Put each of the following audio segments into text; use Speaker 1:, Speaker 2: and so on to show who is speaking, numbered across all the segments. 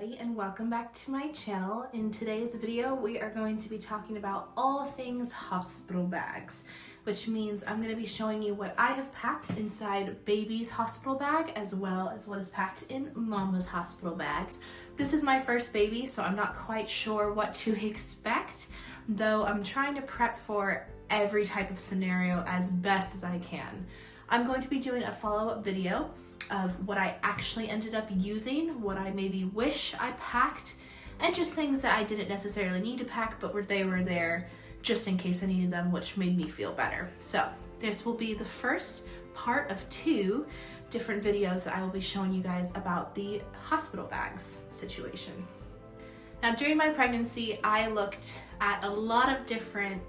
Speaker 1: everybody, and welcome back to my channel. In today's video we are going to be talking about all things hospital bags, which means I'm going to be showing you what I have packed inside baby's hospital bag as well as what is packed in mama's hospital bags. This is my first baby, so I'm not quite sure what to expect, though I'm trying to prep for every type of scenario as best as I can. I'm going to be doing a follow-up video of what I actually ended up using, what I maybe wish I packed, and just things that I didn't necessarily need to pack but they were there just in case I needed them, which made me feel better. So this will be the first part of 2 different videos that I will be showing you guys about the hospital bags situation. Now during my pregnancy I looked at a lot of different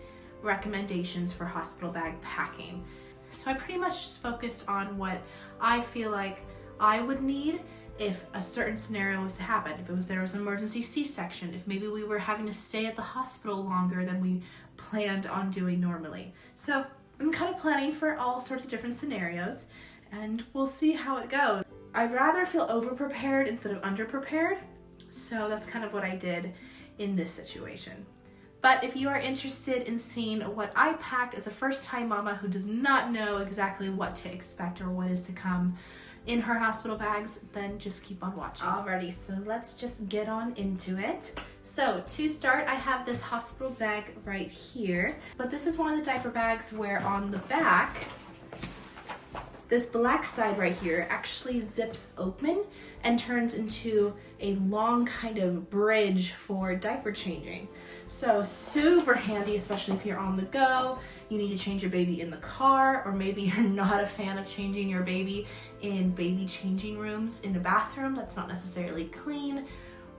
Speaker 1: recommendations for hospital bag packing. So I pretty much just focused on what I feel like I would need if a certain scenario was to happen. If there was an emergency C-section, if maybe we were having to stay at the hospital longer than we planned on doing normally. So I'm kind of planning for all sorts of different scenarios and we'll see how it goes. I'd rather feel over-prepared instead of under-prepared, so that's kind of what I did in this situation. But if you are interested in seeing what I packed as a first-time mama who does not know exactly what to expect or what is to come in her hospital bags, then just keep on watching. Alrighty, so let's just get on into it. So to start, I have this hospital bag right here, but this is one of the diaper bags where on the back, this black side right here actually zips open and turns into a long kind of bridge for diaper changing. So super handy, especially if you're on the go, you need to change your baby in the car, or maybe you're not a fan of changing your baby in baby changing rooms in a bathroom that's not necessarily clean,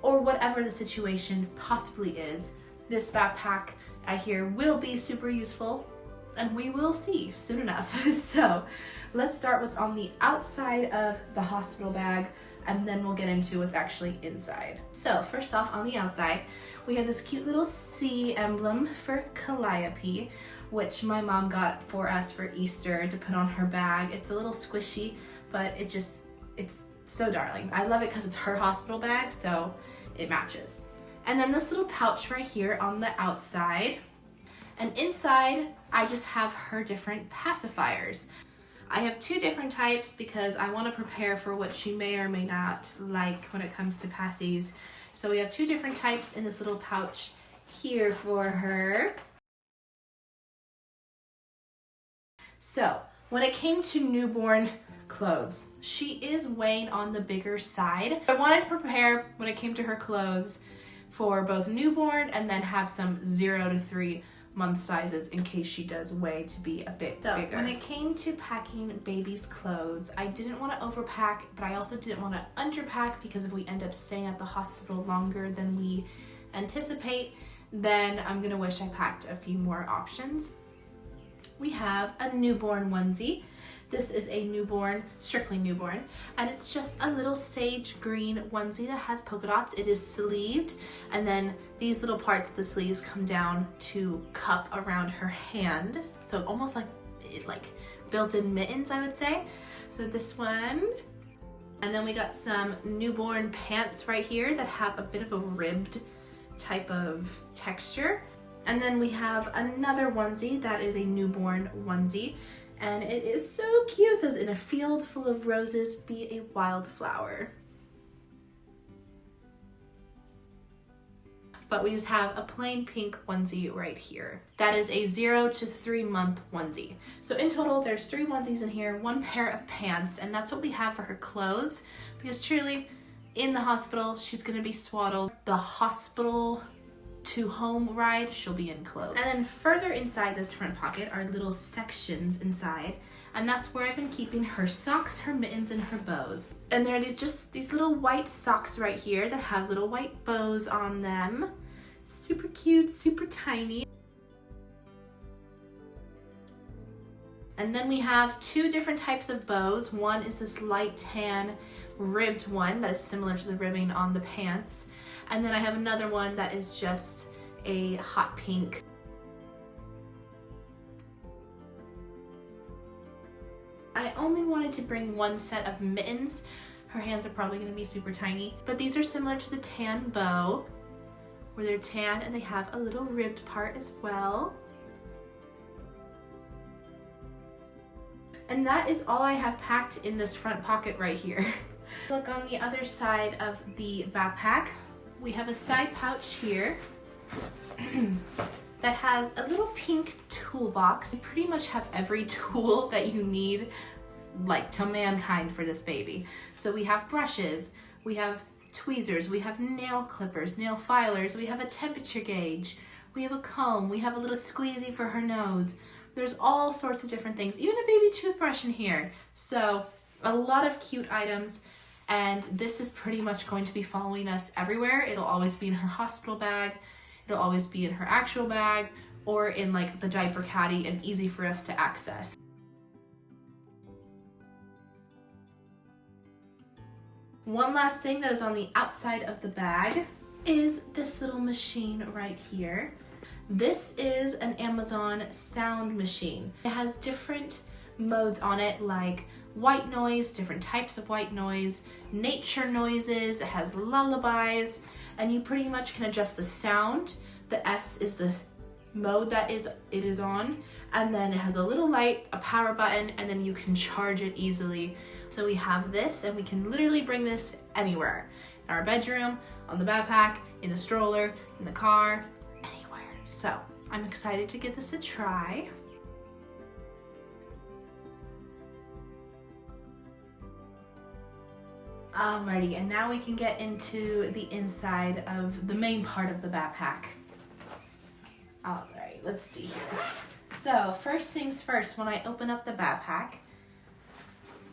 Speaker 1: or whatever the situation possibly is. This backpack I hear will be super useful, and we will see soon enough. So let's start what's on the outside of the hospital bag, and then we'll get into what's actually inside. So first off, on the outside, we have this cute little C emblem for Calliope, which my mom got for us for Easter to put on her bag. It's a little squishy, but it's so darling. I love it because it's her hospital bag, so it matches. And then this little pouch right here on the outside. And inside, I just have her different pacifiers. I have 2 different types because I want to prepare for what she may or may not like when it comes to passies. So we have 2 different types in this little pouch here for her. So when it came to newborn clothes, she is weighing on the bigger side. I wanted to prepare when it came to her clothes for both newborn and then have some 0 to 3 month sizes in case she does weigh to be a bit bigger. When it came to packing baby's clothes, I didn't want to overpack, but I also didn't want to underpack, because if we end up staying at the hospital longer than we anticipate, then I'm gonna wish I packed a few more options. We have a newborn onesie. This is a newborn, strictly newborn, and it's just a little sage green onesie that has polka dots. It is sleeved, and then these little parts of the sleeves come down to cup around her hand. So almost like built-in mittens, I would say. So this one. And then we got some newborn pants right here that have a bit of a ribbed type of texture. And then we have another onesie that is a newborn onesie. And it is so cute. It says, "In a field full of roses, be a wildflower." But we just have a plain pink onesie right here. That is a 0 to 3 month onesie. So in total, there's 3 onesies in here, 1 pair of pants, and that's what we have for her clothes, because truly, in the hospital, she's gonna be swaddled. The hospital to home ride, she'll be in clothes. And then further inside this front pocket are little sections inside, and that's where I've been keeping her socks, her mittens, and her bows. And there are these little white socks right here that have little white bows on them. Super cute, super tiny. And then we have 2 different types of bows. One is this light tan ribbed one that is similar to the ribbing on the pants. And then I have another one that is just a hot pink. I only wanted to bring 1 set of mittens Her hands are probably going to be super tiny. But these are similar to the tan bow, where they're tan and they have a little ribbed part as well. And that is all I have packed in this front pocket right here. Look on the other side of the backpack. We have a side pouch here that has a little pink toolbox. You pretty much have every tool that you need, like, to mankind for this baby. So we have brushes, we have tweezers, we have nail clippers, nail filers, we have a temperature gauge, we have a comb, we have a little squeezy for her nose. There's all sorts of different things, even a baby toothbrush in here. So a lot of cute items, and this is pretty much going to be following us everywhere. It'll always be in her hospital bag, it'll always be in her actual bag, or in like the diaper caddy, and easy for us to access. One last thing that is on the outside of the bag is this little machine right here. This is an Amazon sound machine. It has different modes on it, like white noise, different types of white noise, nature noises, it has lullabies, and you pretty much can adjust the sound. The S is the mode that it is on, and then it has a little light, a power button, and then you can charge it easily. So we have this, and we can literally bring this anywhere. In our bedroom, on the backpack, in the stroller, in the car, anywhere. So I'm excited to give this a try. Alrighty, and now we can get into the inside of the main part of the backpack. Alright, let's see here. So first things first, when I open up the backpack,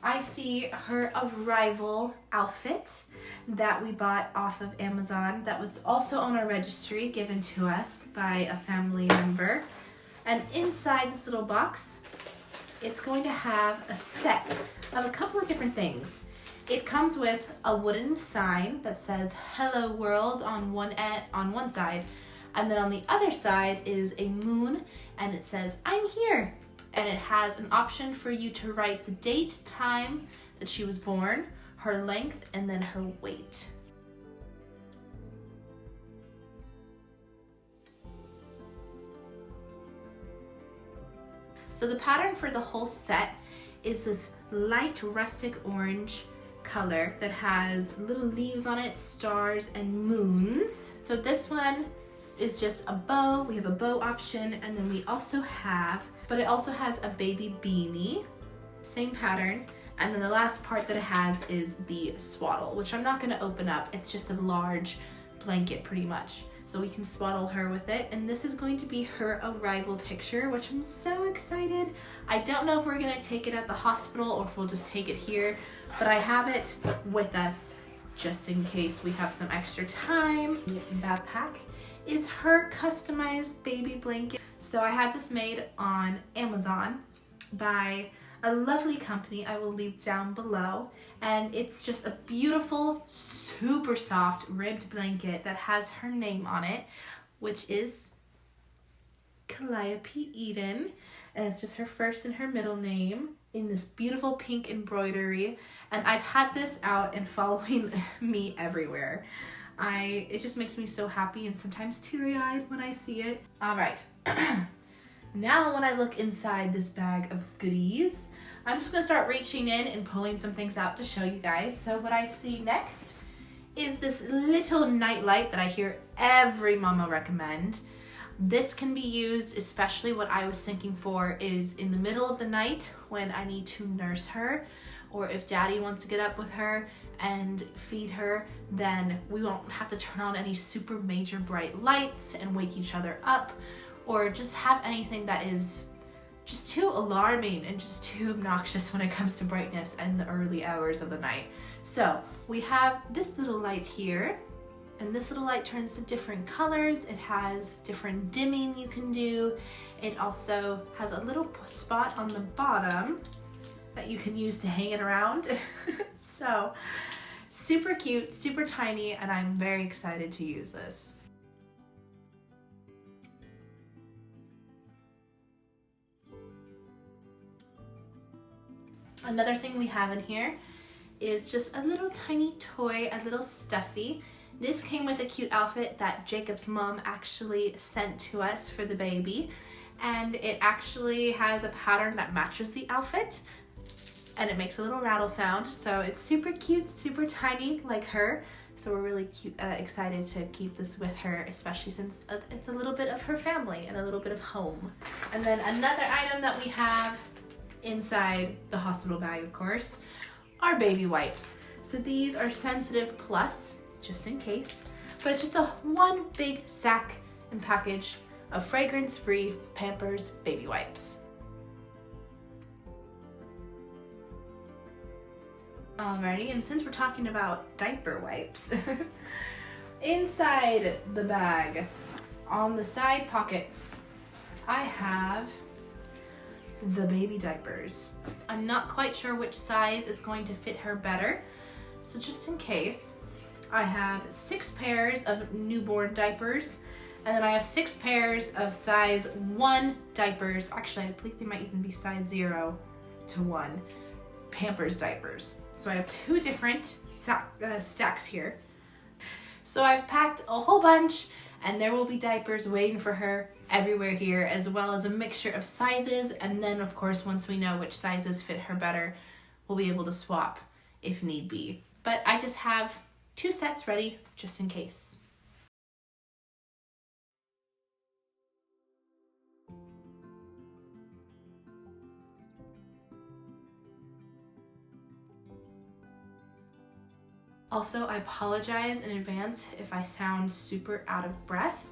Speaker 1: I see her arrival outfit that we bought off of Amazon that was also on our registry, given to us by a family member. And inside this little box, it's going to have a set of a couple of different things. It comes with a wooden sign that says "Hello World" on one side, and then on the other side is a moon, and it says "I'm here." And it has an option for you to write the date, time that she was born, her length, and then her weight. So the pattern for the whole set is this light rustic orange color that has little leaves on it, stars, and moons. So this one is just a bow. We have a bow option, and then we also have, but it also has a baby beanie, same pattern. And then the last part that it has is the swaddle, which I'm not gonna open up. It's just a large blanket pretty much. So we can swaddle her with it. And this is going to be her arrival picture, which I'm so excited. I don't know if we're gonna take it at the hospital or if we'll just take it here, but I have it with us just in case we have some extra time. The backpack is her customized baby blanket. So I had this made on Amazon by a lovely company I will leave down below, and it's just a beautiful, super soft ribbed blanket that has her name on it, which is Calliope Eden, and it's just her first and her middle name in this beautiful pink embroidery. And I've had this out and following me everywhere. It just makes me so happy and sometimes teary-eyed when I see it. All right. Now when I look inside this bag of goodies, I'm just gonna start reaching in and pulling some things out to show you guys. So what I see next is this little night light that I hear every mama recommend. This can be used, especially what I was thinking for is in the middle of the night when I need to nurse her, or if daddy wants to get up with her and feed her, then we won't have to turn on any super major bright lights and wake each other up, or just have anything that is just too alarming and just too obnoxious when it comes to brightness and the early hours of the night. So we have this little light here, and this little light turns to different colors. It has different dimming you can do. It also has a little spot on the bottom that you can use to hang it around. So super cute, super tiny, and I'm very excited to use this. Another thing we have in here is just a little tiny toy, a little stuffy. This came with a cute outfit that Jacob's mom actually sent to us for the baby. And it actually has a pattern that matches the outfit. And it makes a little rattle sound. So it's super cute, super tiny like her. So we're really excited to keep this with her, especially since it's a little bit of her family and a little bit of home. And then another item that we have inside the hospital bag, of course, are baby wipes. So these are sensitive plus, just in case, but it's just one big sack and package of fragrance-free Pampers baby wipes. Alrighty, and since we're talking about diaper wipes, inside the bag, on the side pockets, I have the baby diapers. I'm not quite sure which size is going to fit her better, so just in case, I have 6 pairs of newborn diapers, and then I have 6 pairs of size 1 diapers. Actually, I believe they might even be size 0 to 1 Pampers diapers. So I have 2 different stacks here. So I've packed a whole bunch, and there will be diapers waiting for her everywhere here, as well as a mixture of sizes. And then, of course, once we know which sizes fit her better, we'll be able to swap if need be. But I just have 2 sets ready just in case. Also, I apologize in advance if I sound super out of breath.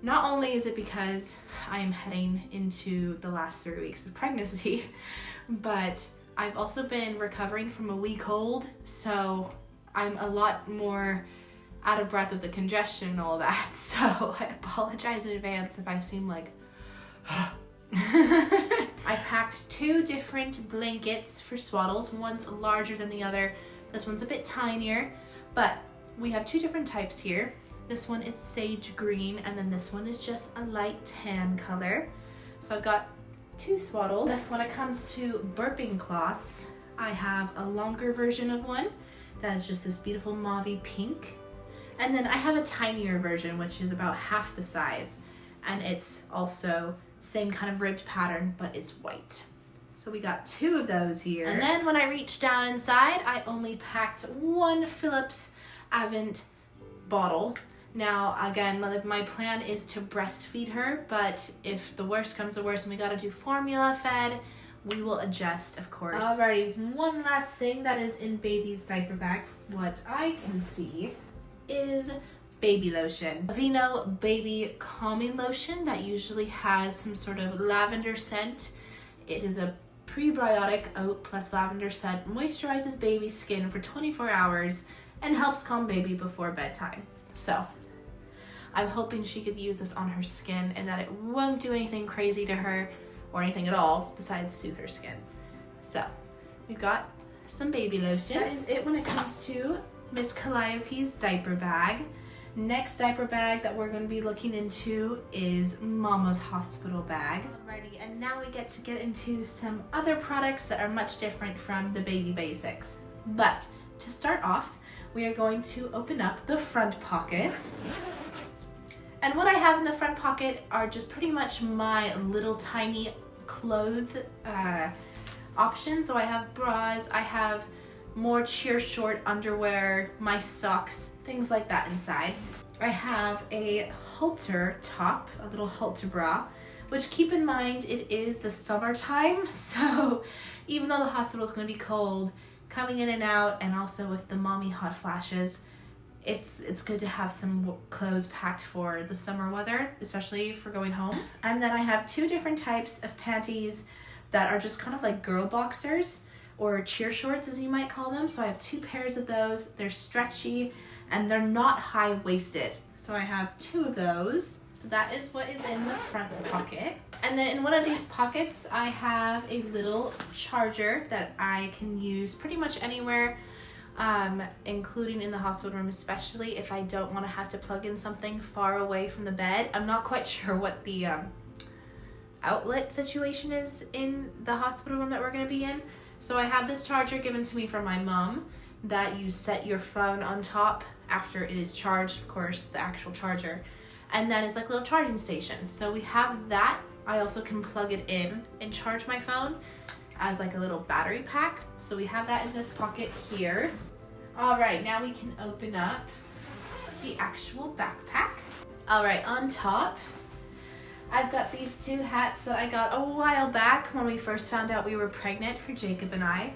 Speaker 1: Not only is it because I am heading into the last 3 weeks of pregnancy, but I've also been recovering from a wee cold, so I'm a lot more out of breath with the congestion and all that. So I apologize in advance if I seem like I packed 2 different blankets for swaddles. One's larger than the other. This one's a bit tinier, but we have 2 different types here. This one is sage green, and then this one is just a light tan color. So I've got 2 swaddles. When it comes to burping cloths, I have a longer version of one that is just this beautiful mauve pink. And then I have a tinier version, which is about half the size. And it's also same kind of ribbed pattern, but it's white. So we got 2 of those here. And then when I reached down inside, I only packed 1 Philips Avent bottle. Now, again, my plan is to breastfeed her, but if the worst comes to worst and we gotta do formula fed, we will adjust, of course. Alrighty, one last thing that is in baby's diaper bag, what I can see, is baby lotion. Aveeno baby calming lotion that usually has some sort of lavender scent. It is a prebiotic oat plus lavender scent, moisturizes baby's skin for 24 hours and helps calm baby before bedtime. So I'm hoping she could use this on her skin and that it won't do anything crazy to her or anything at all besides soothe her skin. So we've got some baby lotion. That is it when it comes to Miss Calliope's diaper bag. Next diaper bag that we're going to be looking into is Mama's hospital bag. Alrighty, and now we get into some other products that are much different from the baby basics. But to start off, we are going to open up the front pockets. And what I have in the front pocket are just pretty much my little tiny clothes options. So I have bras, I have more cheer short underwear, my socks, things like that inside. I have a halter top, a little halter bra, which keep in mind it is the summertime, so even though the hospital is going to be cold, coming in and out, and also with the mommy hot flashes, it's good to have some clothes packed for the summer weather, especially for going home. And then I have 2 different types of panties that are just kind of like girl boxers, or cheer shorts as you might call them. So I have 2 pairs of those. They're stretchy and they're not high-waisted. So I have 2 of those. So that is what is in the front pocket. And then in one of these pockets, I have a little charger that I can use pretty much anywhere, including in the hospital room, especially if I don't want to have to plug in something far away from the bed. I'm not quite sure what the outlet situation is in the hospital room that we're going to be in. So I have this charger given to me from my mom that you set your phone on top after it is charged, of course, the actual charger. And then it's like a little charging station. So we have that. I also can plug it in and charge my phone as like a little battery pack. So we have that in this pocket here. All right, now we can open up the actual backpack. All right, on top, I've got these two hats that I got a while back when we first found out we were pregnant for Jacob and I.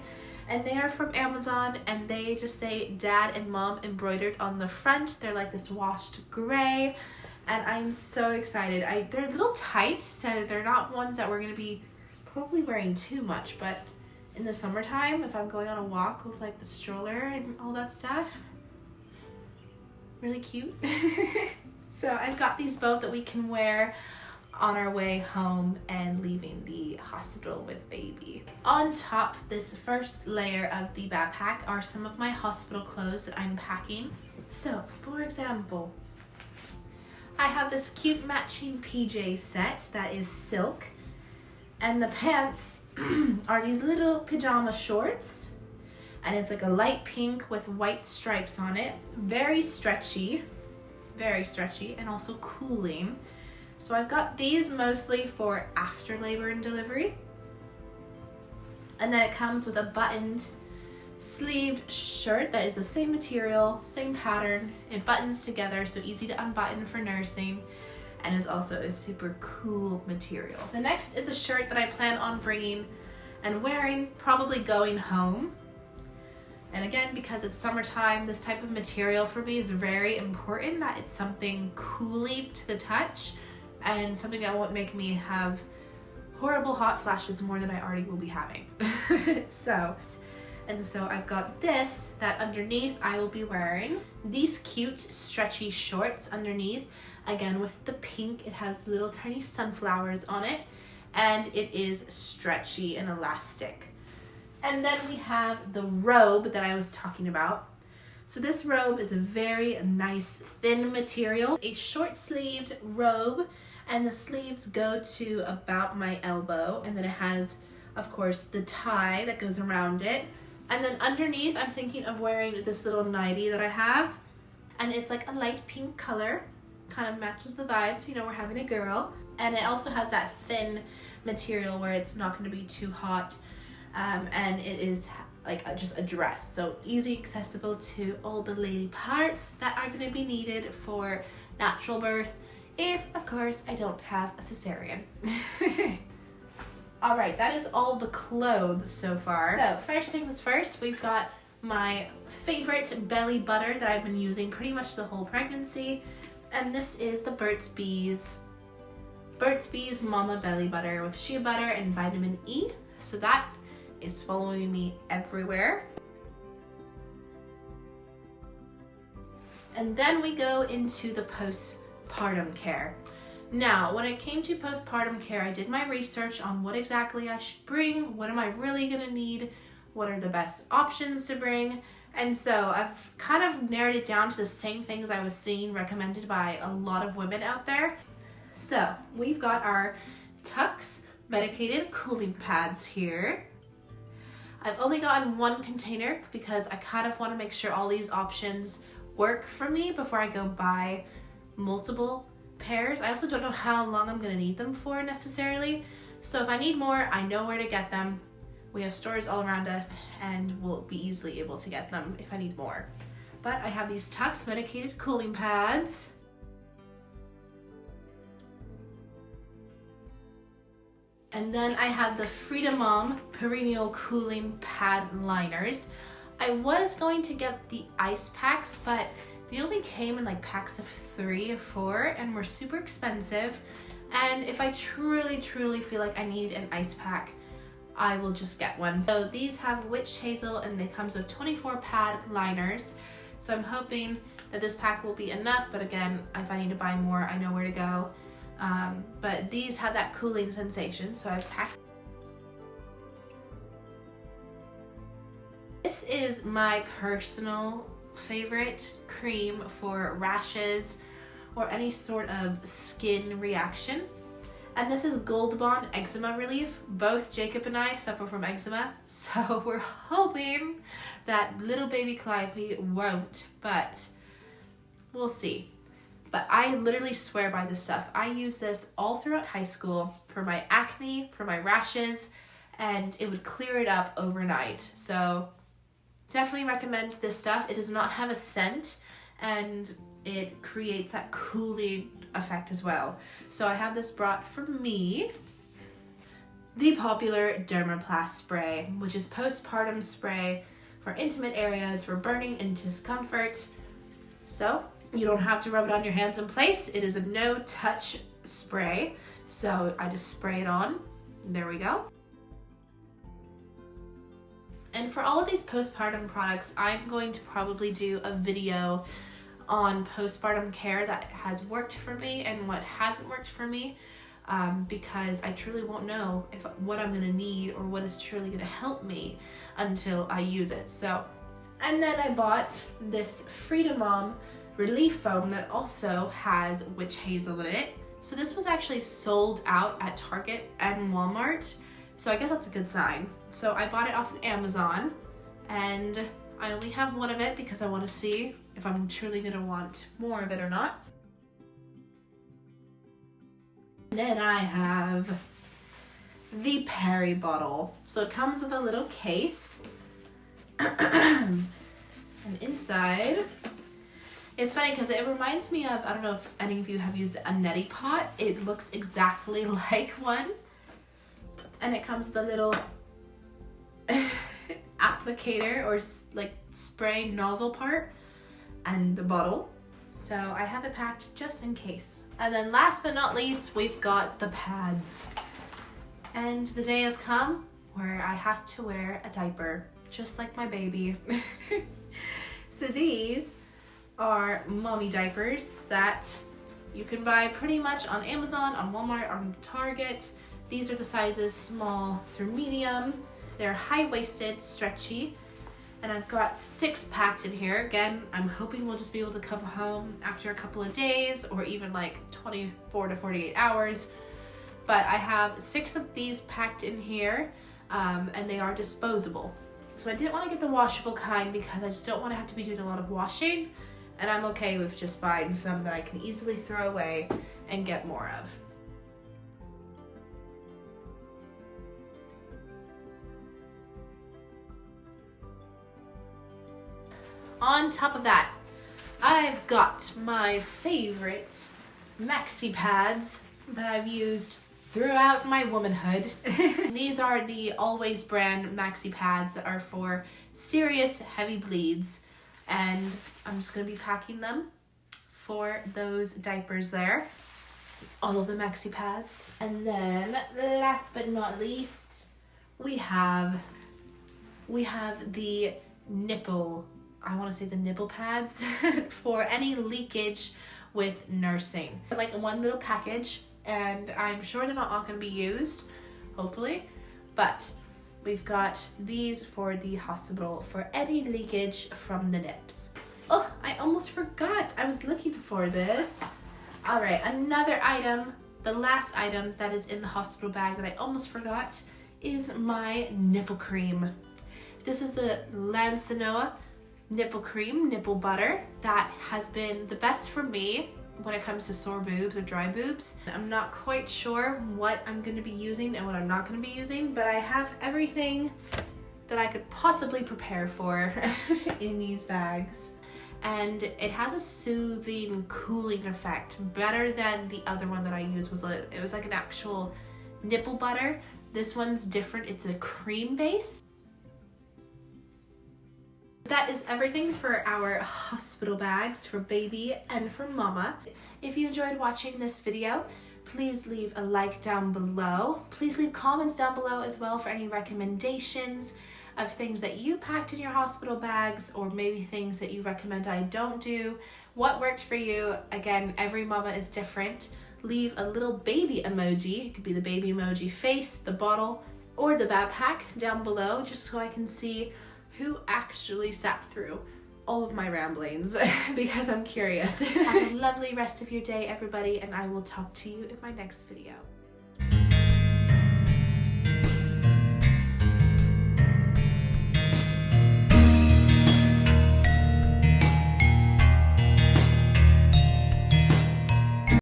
Speaker 1: And they are from Amazon, and they just say Dad and Mom embroidered on the front. They're like this washed gray, and I'm so excited. They're a little tight, so they're not ones that we're gonna be probably wearing too much, but in the summertime, if I'm going on a walk with like the stroller and all that stuff, really cute. So I've got these both that we can wear on our way home and leaving the hospital with baby. On top, this first layer of the backpack are some of my hospital clothes that I'm packing. So, for example, I have this cute matching PJ set that is silk, and the pants are these little pajama shorts, and it's like a light pink with white stripes on it. Very stretchy, and also cooling. So I've got these mostly for after labor and delivery. And then it comes with a buttoned sleeved shirt that is the same material, same pattern. It buttons together, so easy to unbutton for nursing, and is also a super cool material. The next is a shirt that I plan on bringing and wearing, probably going home. And again, because it's summertime, this type of material for me is very important, that it's something cooling to the touch and something that won't make me have horrible hot flashes more than I already will be having. So I've got this that underneath I will be wearing. These cute stretchy shorts underneath, again with the pink, it has little tiny sunflowers on it, and it is stretchy and elastic. And then we have the robe that I was talking about. So this robe is a very nice thin material, a short sleeved robe, and the sleeves go to about my elbow, and then it has, of course, the tie that goes around it. And then underneath, I'm thinking of wearing this little nightie that I have, and it's like a light pink color, kind of matches the vibes, you know, we're having a girl. And it also has that thin material where it's not going to be too hot, and it is like just a dress, so easy accessible to all the lady parts that are going to be needed for natural birth, if of course I don't have a cesarean. All right, that is all the clothes so far. So first things first, we've got my favorite belly butter that I've been using pretty much the whole pregnancy, and this is the Burt's Bees Mama Belly Butter with shea butter and vitamin E. So that is following me everywhere. And then we go into the postpartum care. Now, when it came to postpartum care, I did my research on what exactly I should bring, what am I really gonna need, what are the best options to bring, and so I've kind of narrowed it down to the same things I was seeing recommended by a lot of women out there. So we've got our Tux medicated cooling pads here. I've only gotten one container because I kind of want to make sure all these options work for me before I go buy multiple pairs. I also don't know how long I'm going to need them for necessarily. So if I need more, I know where to get them. We have stores all around us and we'll be easily able to get them if I need more. But I have these Tux medicated cooling pads. And then I have the Freedom Mom Perennial Cooling Pad Liners. I was going to get the ice packs, but they only came in like packs of 3 or 4 and were super expensive. And if I truly feel like I need an ice pack, I will just get one. So these have witch hazel and it comes with 24 pad liners. So I'm hoping that this pack will be enough, but again, if I need to buy more, I know where to go. But these have that cooling sensation, so I've packed. This is my personal favorite cream for rashes or any sort of skin reaction. And this is Gold Bond Eczema Relief. Both Jacob and I suffer from eczema, so we're hoping that little baby Calliope won't, but we'll see. But I literally swear by this stuff. I use this all throughout high school for my acne, for my rashes, and it would clear it up overnight. So definitely recommend this stuff. It does not have a scent, and it creates that cooling effect as well. So I have this brought for me, the popular Dermaplast spray, which is postpartum spray for intimate areas, for burning and discomfort. So you don't have to rub it on your hands in place. It is a no-touch spray. So I just spray it on. There we go. And for all of these postpartum products, I'm going to probably do a video on postpartum care that has worked for me and what hasn't worked for me, because I truly won't know what I'm gonna need or what is truly gonna help me until I use it. So, and then I bought this Freedom Mom relief foam that also has witch hazel in it. So this was actually sold out at Target and Walmart, so I guess that's a good sign. So I bought it off of Amazon, and I only have one of it because I want to see if I'm truly going to want more of it or not. Then I have the Perry bottle. So it comes with a little case, and inside, it's funny because it reminds me of, I don't know if any of you have used a neti pot. It looks exactly like one. And it comes with a little applicator or like spray nozzle part and the bottle. So I have it packed just in case. And then last but not least, we've got the pads. And the day has come where I have to wear a diaper, just like my baby. So these are mommy diapers that you can buy pretty much on Amazon, on Walmart, on Target. These are the sizes small through medium. They're high-waisted, stretchy, and I've got 6 packed in here. Again, I'm hoping we'll just be able to come home after a couple of days or even like 24 to 48 hours. But I have 6 of these packed in here, and they are disposable. So I didn't want to get the washable kind because I just don't want to have to be doing a lot of washing, and I'm okay with just buying some that I can easily throw away and get more of. On top of that, I've got my favorite maxi pads that I've used throughout my womanhood. These are the Always brand maxi pads that are for serious heavy bleeds, and I'm just going to be packing them for those diapers there. All of the maxi pads. And then last but not least, we have the nipple pads for any leakage with nursing. Like one little package, and I'm sure they're not all going to be used, hopefully, but we've got these for the hospital for any leakage from the nips. Oh, I almost forgot. I was looking for this. All right, another item, the last item that is in the hospital bag that I almost forgot is my nipple cream. This is the Lancinoa nipple cream, nipple butter, that has been the best for me when it comes to sore boobs or dry boobs. I'm not quite sure what I'm going to be using and what I'm not going to be using, but I have everything that I could possibly prepare for in these bags. And it has a soothing, cooling effect, better than the other one that I used. It was like an actual nipple butter. This one's different. It's a cream base. That is everything for our hospital bags for baby and for mama. If you enjoyed watching this video, please leave a like down below. Please leave comments down below as well for any recommendations of things that you packed in your hospital bags, or maybe things that you recommend I don't do. What worked for you? Again, every mama is different. Leave a little baby emoji. It could be the baby emoji face, the bottle, or the backpack down below, just so I can see who actually sat through all of my ramblings because I'm curious. Have a lovely rest of your day, everybody, and I will talk to you in my next video.